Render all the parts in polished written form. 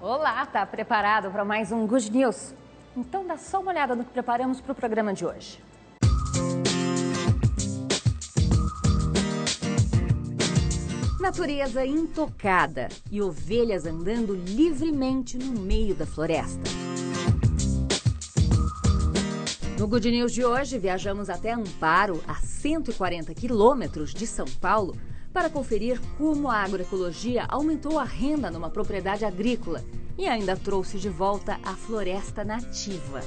Olá, tá preparado para mais um Good News? Então dá só uma olhada no que preparamos para o programa de hoje. Natureza intocada e ovelhas andando livremente no meio da floresta. No Good News de hoje, viajamos até Amparo, a 140 quilômetros de São Paulo, para conferir como a agroecologia aumentou a renda numa propriedade agrícola e ainda trouxe de volta a floresta nativa.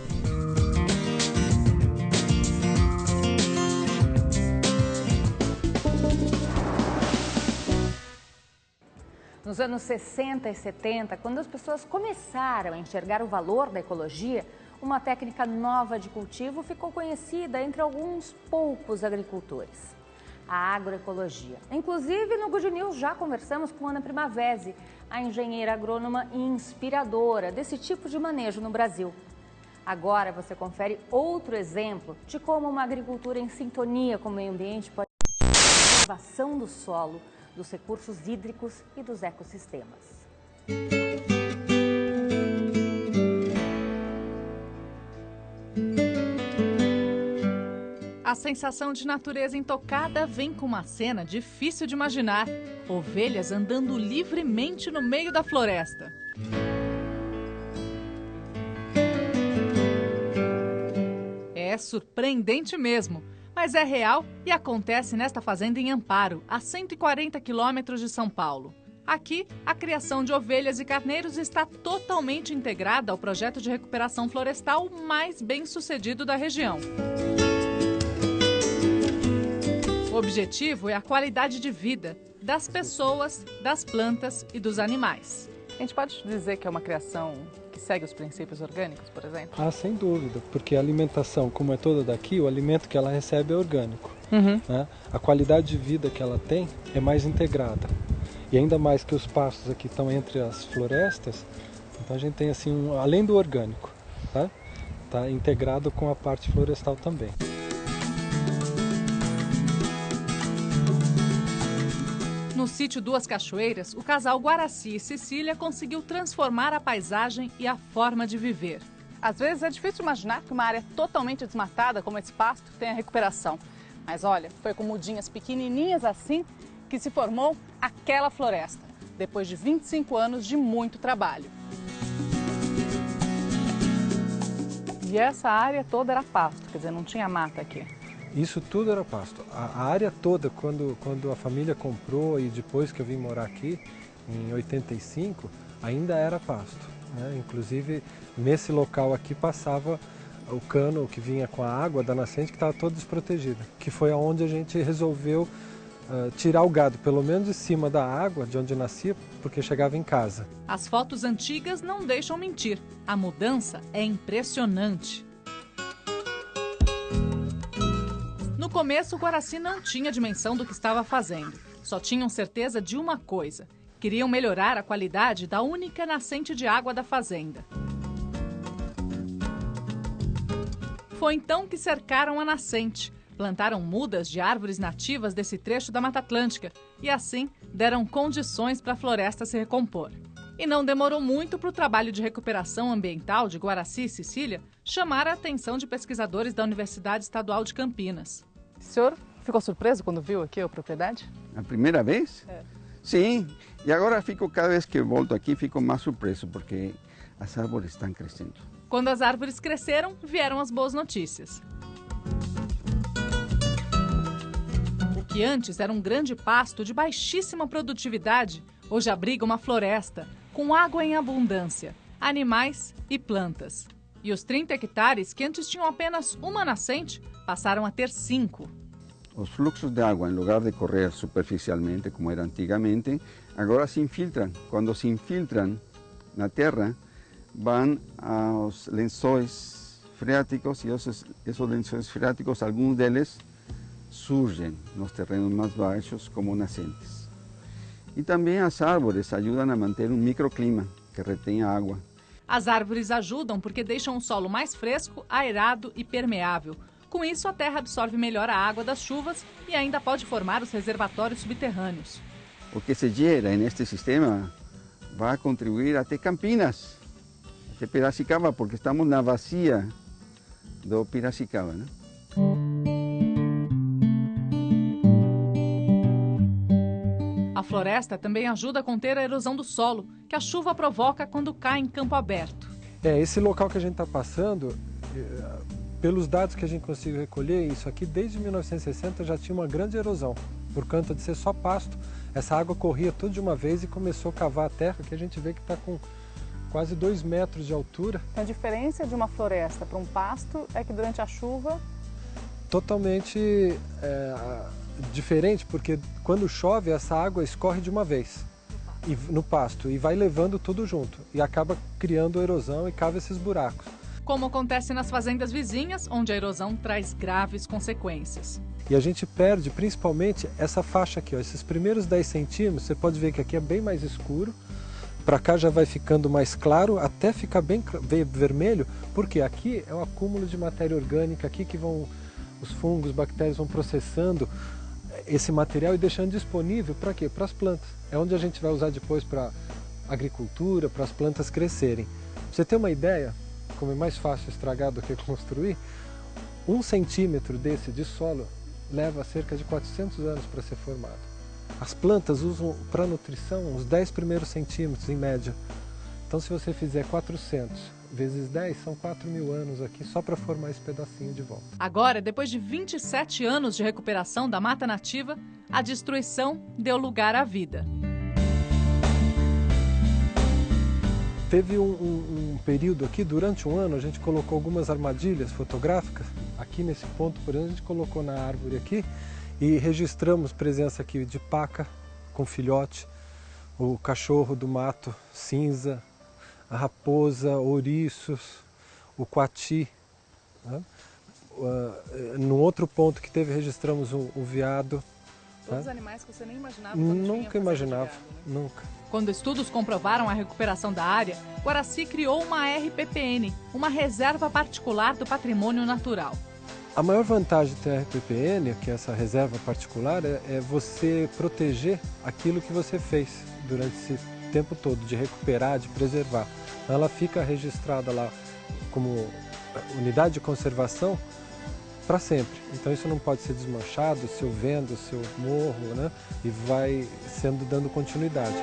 Nos anos 60 e 70, quando as pessoas começaram a enxergar o valor da ecologia, uma técnica nova de cultivo ficou conhecida entre alguns poucos agricultores: a agroecologia. Inclusive, no Good News já conversamos com Ana Primavesi, a engenheira agrônoma e inspiradora desse tipo de manejo no Brasil. Agora você confere outro exemplo de como uma agricultura em sintonia com o meio ambiente pode a preservação do solo, dos recursos hídricos e dos ecossistemas. A sensação de natureza intocada vem com uma cena difícil de imaginar: ovelhas andando livremente no meio da floresta. É surpreendente mesmo, mas é real e acontece nesta fazenda em Amparo, a 140 quilômetros de São Paulo. Aqui, a criação de ovelhas e carneiros está totalmente integrada ao projeto de recuperação florestal mais bem-sucedido da região. O objetivo é a qualidade de vida das pessoas, das plantas e dos animais. A gente pode dizer que é uma criação que segue os princípios orgânicos, por exemplo? Ah, sem dúvida, porque a alimentação, como é toda daqui, o alimento que ela recebe é orgânico. Né? A qualidade de vida que ela tem é mais integrada. E ainda mais que os pastos aqui estão entre as florestas, então a gente tem assim, além do orgânico, tá integrado com a parte florestal também. No sítio Duas Cachoeiras, o casal Guaraci e Cecília conseguiu transformar a paisagem e a forma de viver. Às vezes é difícil imaginar que uma área totalmente desmatada como esse pasto tenha recuperação. Mas olha, foi com mudinhas pequenininhas assim que se formou aquela floresta, depois de 25 anos de muito trabalho. E essa área toda era pasto, quer dizer, não tinha mata aqui. Isso tudo era pasto. A área toda, quando a família comprou e depois que eu vim morar aqui, em 85, ainda era pasto. Né? Inclusive, nesse local aqui passava o cano que vinha com a água da nascente, que estava toda desprotegida. Que foi aonde a gente resolveu tirar o gado, pelo menos de cima da água, de onde nascia, porque chegava em casa. As fotos antigas não deixam mentir. A mudança é impressionante. No começo, o Guaraci não tinha dimensão do que estava fazendo. Só tinham certeza de uma coisa: queriam melhorar a qualidade da única nascente de água da fazenda. Foi então que cercaram a nascente, plantaram mudas de árvores nativas desse trecho da Mata Atlântica e assim deram condições para a floresta se recompor. E não demorou muito para o trabalho de recuperação ambiental de Guaraci e Cecília chamar a atenção de pesquisadores da Universidade Estadual de Campinas. O senhor ficou surpreso quando viu aqui a propriedade? A primeira vez? É. Sim, e agora cada vez que volto aqui, fico mais surpreso, porque as árvores estão crescendo. Quando as árvores cresceram, vieram as boas notícias. O que antes era um grande pasto de baixíssima produtividade, hoje abriga uma floresta, com água em abundância, animais e plantas. E os 30 hectares, que antes tinham apenas uma nascente, passaram a ter 5. Os fluxos de água, em lugar de correr superficialmente, como era antigamente, agora se infiltram. Quando se infiltram na terra, vão aos lençóis freáticos, e esses lençóis freáticos, alguns deles surgem nos terrenos mais baixos como nascentes. E também as árvores ajudam a manter um microclima que retém a água. As árvores ajudam porque deixam o solo mais fresco, aerado e permeável. Com isso, a terra absorve melhor a água das chuvas e ainda pode formar os reservatórios subterrâneos. O que se gera neste sistema vai contribuir até Campinas, até Piracicaba, porque estamos na bacia do Piracicaba, né? A floresta também ajuda a conter a erosão do solo, que a chuva provoca quando cai em campo aberto. Esse local que a gente está passando, pelos dados que a gente conseguiu recolher, isso aqui desde 1960 já tinha uma grande erosão. Por conta de ser só pasto, essa água corria tudo de uma vez e começou a cavar a terra, que a gente vê que está com quase 2 metros de altura. A diferença de uma floresta para um pasto é que durante a chuva... Totalmente diferente, porque quando chove essa água escorre de uma vez no pasto e vai levando tudo junto e acaba criando erosão e cava esses buracos. Como acontece nas fazendas vizinhas, onde a erosão traz graves consequências. E a gente perde principalmente essa faixa aqui, ó, esses primeiros 10 centímetros, você pode ver que aqui é bem mais escuro, para cá já vai ficando mais claro, até ficar bem vermelho, porque aqui é o acúmulo de matéria orgânica, aqui que os fungos, bactérias vão processando esse material e deixando disponível para quê? Para as plantas. É onde a gente vai usar depois para agricultura, para as plantas crescerem. Pra você ter uma ideia, como é mais fácil estragar do que construir, 1 centímetro desse de solo leva cerca de 400 anos para ser formado. As plantas usam para nutrição os 10 primeiros centímetros em média. Então se você fizer 400 vezes 10, são 4.000 anos aqui só para formar esse pedacinho de volta. Agora, depois de 27 anos de recuperação da mata nativa, a destruição deu lugar à vida. Teve um período aqui, durante um ano, a gente colocou algumas armadilhas fotográficas. Aqui nesse ponto, por exemplo, a gente colocou na árvore aqui e registramos presença aqui de paca com filhote, o cachorro do mato cinza, a raposa, ouriços, o coati. Né? No outro ponto que teve, registramos o veado. Todos animais que você nem imaginava. Nunca imaginava, gado, né? nunca. Quando estudos comprovaram a recuperação da área, Guaraci criou uma RPPN, uma reserva particular do patrimônio natural. A maior vantagem de ter a RPPN, que é essa reserva particular, é você proteger aquilo que você fez durante esse tempo todo, de recuperar, de preservar. Ela fica registrada lá como unidade de conservação para sempre. Então isso não pode ser desmanchado, se eu vendo, se eu morro, né? E vai dando continuidade.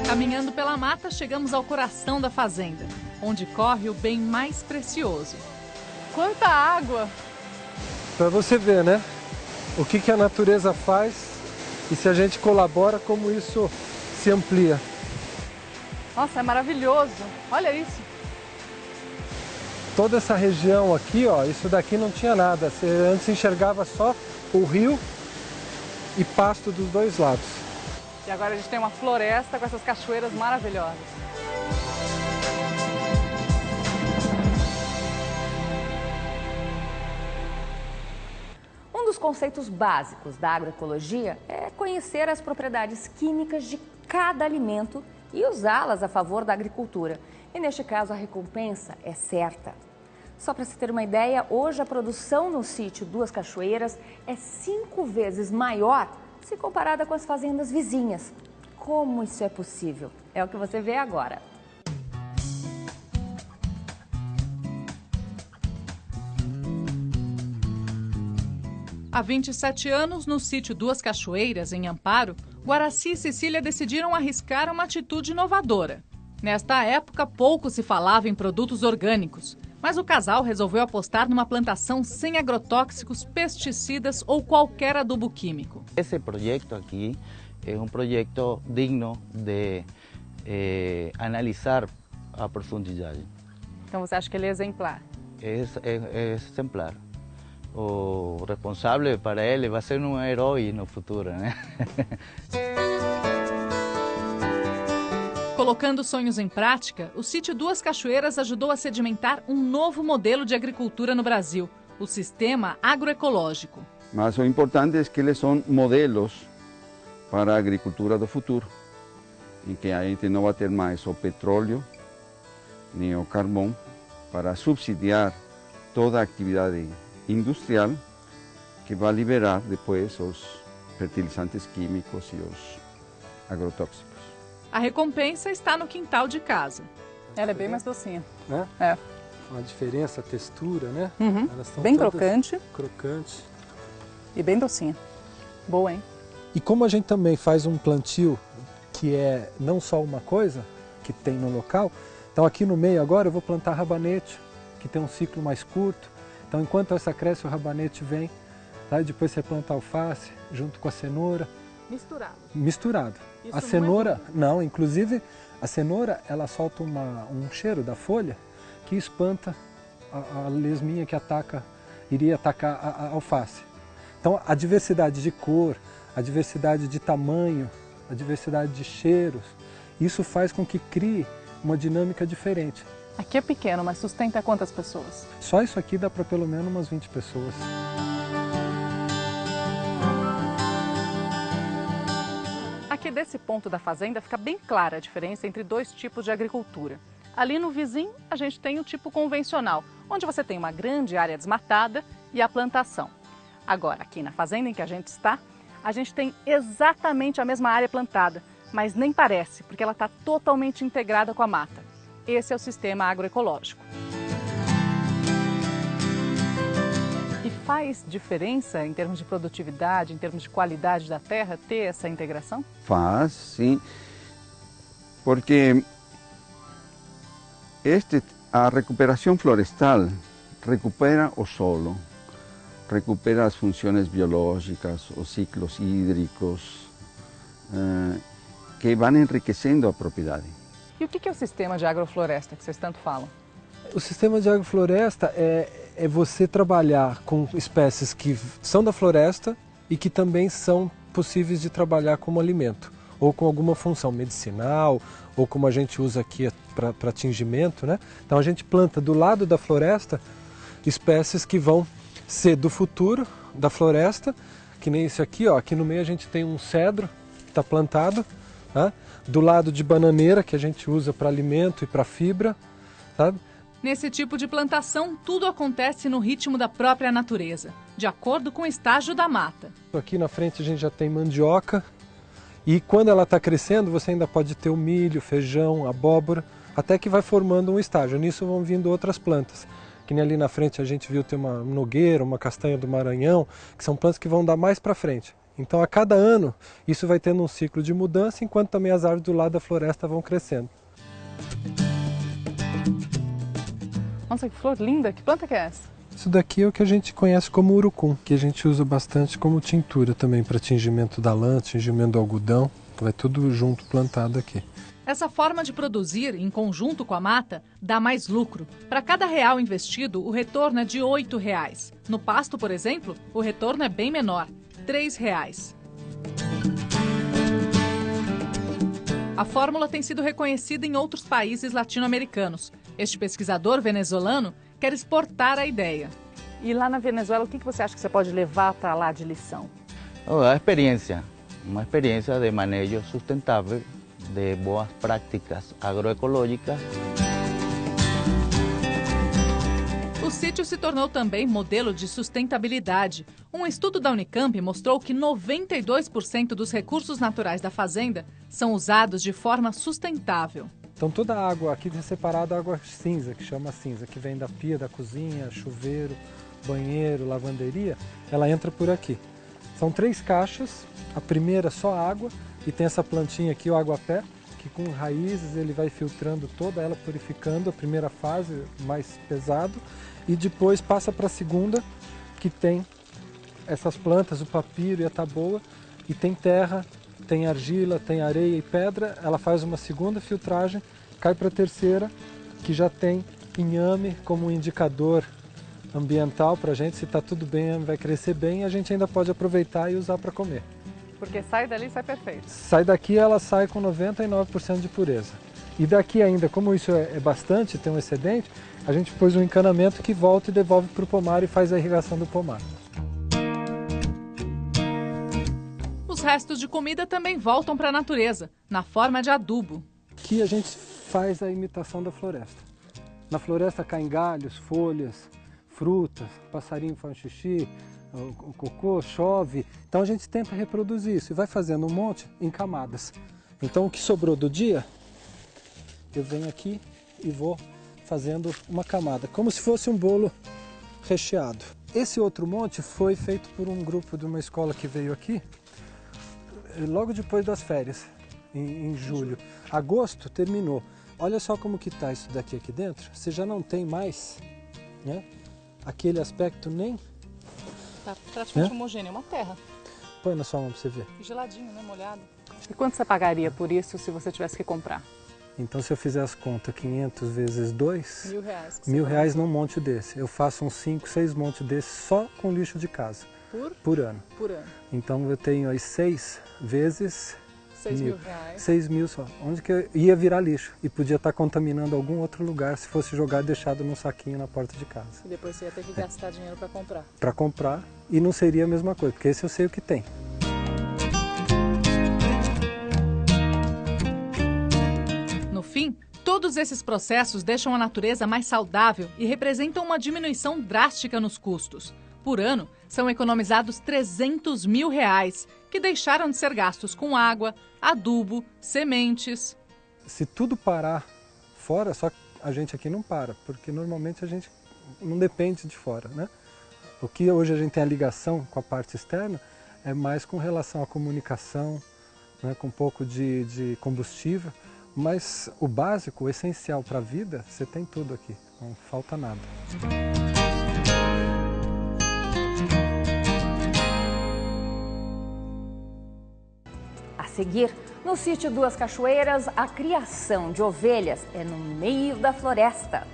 Caminhando pela mata, chegamos ao coração da fazenda, onde corre o bem mais precioso. Quanta água! Para você ver, né? O que a natureza faz e se a gente colabora, como isso se amplia. Nossa, é maravilhoso! Olha isso! Toda essa região aqui, ó, isso daqui não tinha nada. Você antes enxergava só o rio e pasto dos dois lados. E agora a gente tem uma floresta com essas cachoeiras maravilhosas. Um dos conceitos básicos da agroecologia é conhecer as propriedades químicas de cada alimento e usá-las a favor da agricultura. E neste caso a recompensa é certa. Só para se ter uma ideia, hoje a produção no sítio Duas Cachoeiras é 5 vezes maior se comparada com as fazendas vizinhas. Como isso é possível? É o que você vê agora. Há 27 anos, no sítio Duas Cachoeiras, em Amparo, Guaraci e Cecília decidiram arriscar uma atitude inovadora. Nesta época, pouco se falava em produtos orgânicos, mas o casal resolveu apostar numa plantação sem agrotóxicos, pesticidas ou qualquer adubo químico. Esse projeto aqui é um projeto digno de analisar a profundidade. Então você acha que ele é exemplar? É exemplar. O responsável para ele vai ser um herói no futuro, né? Colocando sonhos em prática, o sítio Duas Cachoeiras ajudou a sedimentar um novo modelo de agricultura no Brasil, o sistema agroecológico. Mas o importante é que eles são modelos para a agricultura do futuro, em que a gente não vai ter mais o petróleo nem o carvão para subsidiar toda a atividade industrial que vai liberar depois os fertilizantes químicos e os agrotóxicos. A recompensa está no quintal de casa. Ela é bem mais docinha. Né? É. A diferença, a textura, né? Uhum. Elas estão Bem todas crocante crocantes. e bem docinha. Boa, hein? E como a gente também faz um plantio que é não só uma coisa que tem no local, então aqui no meio agora eu vou plantar rabanete, que tem um ciclo mais curto. Então enquanto essa cresce o rabanete vem, tá? E depois você planta alface junto com a cenoura. Misturado. Isso A cenoura, não, inclusive a cenoura ela solta um cheiro da folha que espanta a lesminha que iria atacar a alface. Então a diversidade de cor, a diversidade de tamanho, a diversidade de cheiros, isso faz com que crie uma dinâmica diferente. Aqui é pequeno, mas sustenta quantas pessoas? Só isso aqui dá para pelo menos umas 20 pessoas. Aqui desse ponto da fazenda fica bem clara a diferença entre dois tipos de agricultura. Ali no vizinho a gente tem o tipo convencional, onde você tem uma grande área desmatada e a plantação. Agora, aqui na fazenda em que a gente está, a gente tem exatamente a mesma área plantada, mas nem parece, porque ela está totalmente integrada com a mata. Esse é o sistema agroecológico. E faz diferença em termos de produtividade, em termos de qualidade da terra, ter essa integração? Faz, sim, porque a recuperação florestal recupera o solo, recupera as funções biológicas, os ciclos hídricos, que vão enriquecendo a propriedade. E o que é o sistema de agrofloresta que vocês tanto falam? O sistema de agrofloresta é você trabalhar com espécies que são da floresta e que também são possíveis de trabalhar como alimento, ou com alguma função medicinal, ou como a gente usa aqui para tingimento, né? Então a gente planta do lado da floresta espécies que vão ser do futuro da floresta, que nem esse aqui, ó. Aqui no meio a gente tem um cedro que está plantado, tá? Do lado de bananeira, que a gente usa para alimento e para fibra, sabe? Nesse tipo de plantação, tudo acontece no ritmo da própria natureza, de acordo com o estágio da mata. Aqui na frente a gente já tem mandioca e quando ela está crescendo você ainda pode ter o milho, feijão, abóbora, até que vai formando um estágio. Nisso vão vindo outras plantas. Que nem ali na frente a gente viu ter uma nogueira, uma castanha do Maranhão, que são plantas que vão dar mais para frente. Então a cada ano isso vai tendo um ciclo de mudança, enquanto também as árvores do lado da floresta vão crescendo. Nossa, que flor linda! Que planta que é essa? Isso daqui é o que a gente conhece como urucum, que a gente usa bastante como tintura também para tingimento da lã, tingimento do algodão. Vai tudo junto plantado aqui. Essa forma de produzir, em conjunto com a mata, dá mais lucro. Para cada real investido, o retorno é de R$ 8,00. No pasto, por exemplo, o retorno é bem menor, R$ 3,00. A fórmula tem sido reconhecida em outros países latino-americanos. Este pesquisador venezuelano quer exportar a ideia. E lá na Venezuela, o que você acha que você pode levar para lá de lição? A experiência, uma experiência de manejo sustentável, de boas práticas agroecológicas. O sítio se tornou também modelo de sustentabilidade. Um estudo da Unicamp mostrou que 92% dos recursos naturais da fazenda são usados de forma sustentável. Então toda a água aqui é separada, água cinza, que chama cinza, que vem da pia, da cozinha, chuveiro, banheiro, lavanderia, ela entra por aqui. São 3 caixas, a primeira só água, e tem essa plantinha aqui, o aguapé, que com raízes ele vai filtrando toda ela, purificando a primeira fase, mais pesado, e depois passa para a segunda, que tem essas plantas, o papiro e a taboa, e tem terra, tem argila, tem areia e pedra, ela faz uma segunda filtragem, cai para a terceira, que já tem inhame como um indicador ambiental para a gente, se está tudo bem, vai crescer bem, a gente ainda pode aproveitar e usar para comer. Porque sai dali e sai perfeito. Sai daqui, ela sai com 99% de pureza. E daqui ainda, como isso é bastante, tem um excedente, a gente pôs um encanamento que volta e devolve para o pomar e faz a irrigação do pomar. Os restos de comida também voltam para a natureza, na forma de adubo. Aqui a gente faz a imitação da floresta. Na floresta caem galhos, folhas, frutas, passarinho faz xixi, o cocô, chove. Então a gente tenta reproduzir isso e vai fazendo um monte em camadas. Então o que sobrou do dia, eu venho aqui e vou fazendo uma camada, como se fosse um bolo recheado. Esse outro monte foi feito por um grupo de uma escola que veio aqui logo depois das férias, em julho. Agosto terminou. Olha só como que está isso daqui aqui dentro. Você já não tem mais, né, aquele aspecto nem... Tá praticamente homogêneo, uma terra. Põe na sua mão para você ver. Geladinho, né? Molhado. E quanto você pagaria por isso se você tivesse que comprar? Então, se eu fizer as contas, 500 vezes 2... R$1.000. R$1.000 num monte desse. Eu faço uns 5, 6 montes desses só com lixo de casa. Por ano. Por ano. Então, eu tenho aí 6 vezes... R$6.000. 6.000 só. Onde que eu ia virar lixo e podia estar contaminando algum outro lugar se fosse jogar deixado num saquinho na porta de casa. E depois você ia ter que gastar dinheiro para comprar. Para comprar, e não seria a mesma coisa, porque esse eu sei o que tem. No fim, todos esses processos deixam a natureza mais saudável e representam uma diminuição drástica nos custos. Por ano, são economizados R$300 mil, que deixaram de ser gastos com água, adubo, sementes. Se tudo parar fora, só que a gente aqui não para, porque normalmente a gente não depende de fora, né? O que hoje a gente tem a ligação com a parte externa é mais com relação à comunicação, né, com um pouco de combustível, mas o básico, o essencial para a vida, você tem tudo aqui, não falta nada. A seguir, no sítio Duas Cachoeiras, a criação de ovelhas é no meio da floresta.